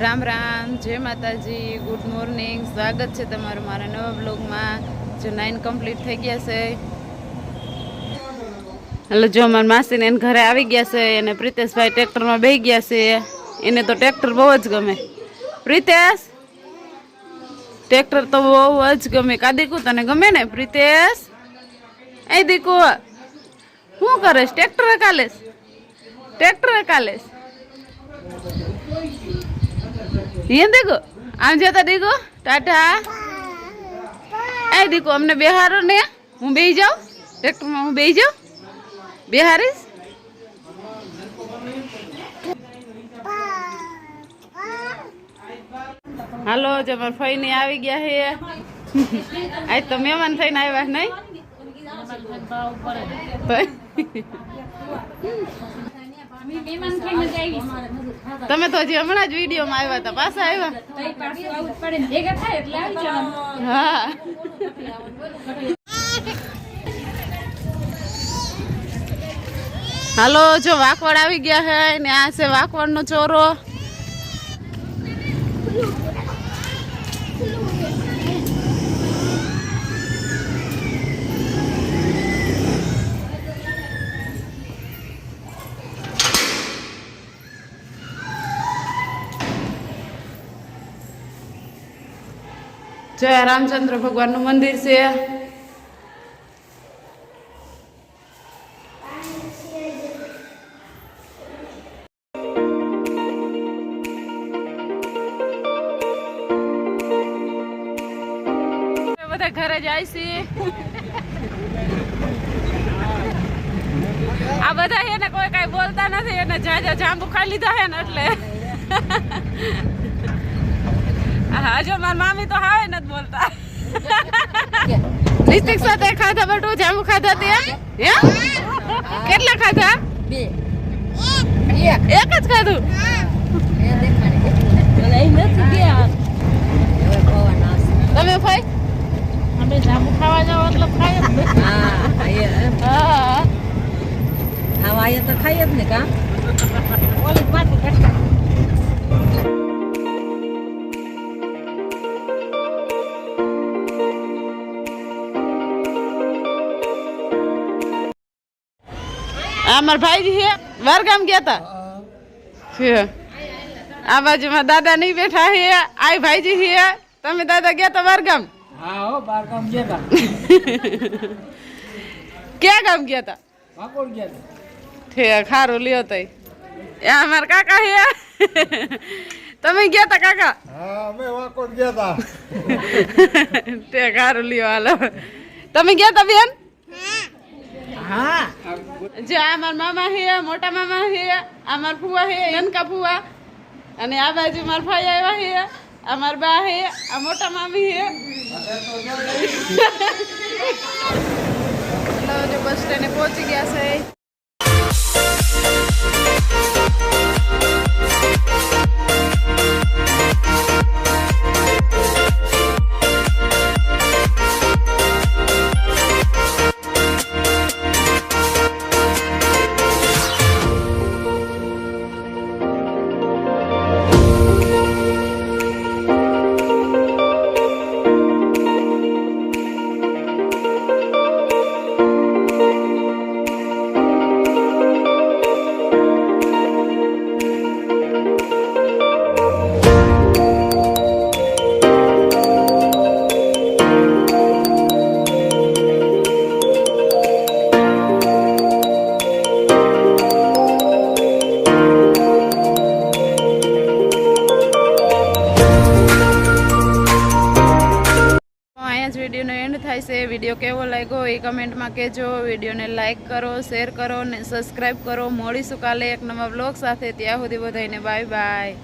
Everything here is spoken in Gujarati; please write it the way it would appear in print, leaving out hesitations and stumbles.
રામ રામ, જય માતાજી, ગુડ મોર્નિંગ. સ્વાગત છે તમારું મારા નવા બ્લોગમાં. જો 9 કમ્પ્લીટ થઈ ગયા છે. એટલે જો મારા માસીને એને ઘરે આવી ગયા છે અને પ્રિતેશભાઈ ટ્રેક્ટરમાં બેસી ગયા છે. એને તો ટ્રેક્ટર બહુ જ ગમે. પ્રિતેશ, ટ્રેક્ટર તો બહુ જ ગમે. કા દીકુ તને ગમે ને પ્રિતેશ? એ દીકુ શું કરેશ? ટ્રેક્ટર કાલેશ? ટ્રેક્ટર કાલેશ? હિયા દીકુ આમ જતા દીકુ ટાટા. એ દીકુ અમને બેહારો ને, હું બેસી જાઉં ટ્રેક્ટરમાં, હું બેસી જાઉં, બેહારીશ. હાલો, જો મારા ફઈ આવી ગયા છે. આજ તો મહેમાન થઈને આવ્યા નહીં? તમે તો હજી હમણાં જ વિડીયોમાં આવ્યા હતા, પાછા આવ્યા? હા. હાલો, જો વાકવડ આવી ગયા છે ને આ છે વાકવડ નો ચોરો. જય રામચંદ્ર ભગવાન નું મંદિર છે. બધા ઘરે જાય છે. આ બધા એને કોઈ કઈ બોલતા નથી, એને જાંબુ ખાઈ લીધા હે ને એટલે. હા, જો મારી મામી તો હાવે નથી બોલતા. લિસ્ટિક સાથે ખાધા બટુ જાંબુ ખાધા તે? હે? કેટલા ખાધા? 2. એક જ ખાધું? તમે ભાઈ? અમે જાંબુ ખાવા જાવ એટલે ખાય જ ને. હા, ખાવા તો ખાય જ ને. કા ઓલી પાટી કરતા. અમારા ભાઈ છે વારગામ ગયા તા. આ બાજુમાં દાદા નહીં બેઠા છે. આ ભાઈજી છે. તમે દાદા ગયા તા વારગામ? હા હો, બારગામ ગયા તા. ક્યાં ગામ ગયા તા? વાકોડ ગયા તા. ઠીક, ખારું લ્યો તઈ. એ અમારા કાકા છે. તમે ગયા તા કાકા? હા, અમે વાકોડ ગયા તા. ઠીક, ખારું લ્યો હાલો. તમે ગયા તા બેન? હા. જે આ મારા મામા છે, મોટા મામા છે, આ મારા ફુવા છે, નનકા ફુવા, અને આ બાજુ મારા ભાઈ આવ્યા છે, આ મારા બા છે, આ મોટા મામી છે. બસ સ્ટેન્ડે પહોંચી ગયા છે. વિડીયોનો એન્ડ થાય છે. વિડીયો કેવો લાગ્યો એ કમેન્ટમાં કહેજો. વિડીયોને લાઇક કરો, શેર કરો અને સબસ્ક્રાઈબ કરો. મળીશું કાલે એક નવા બ્લોગ સાથે. ત્યાં સુધી બધાને બાય બાય.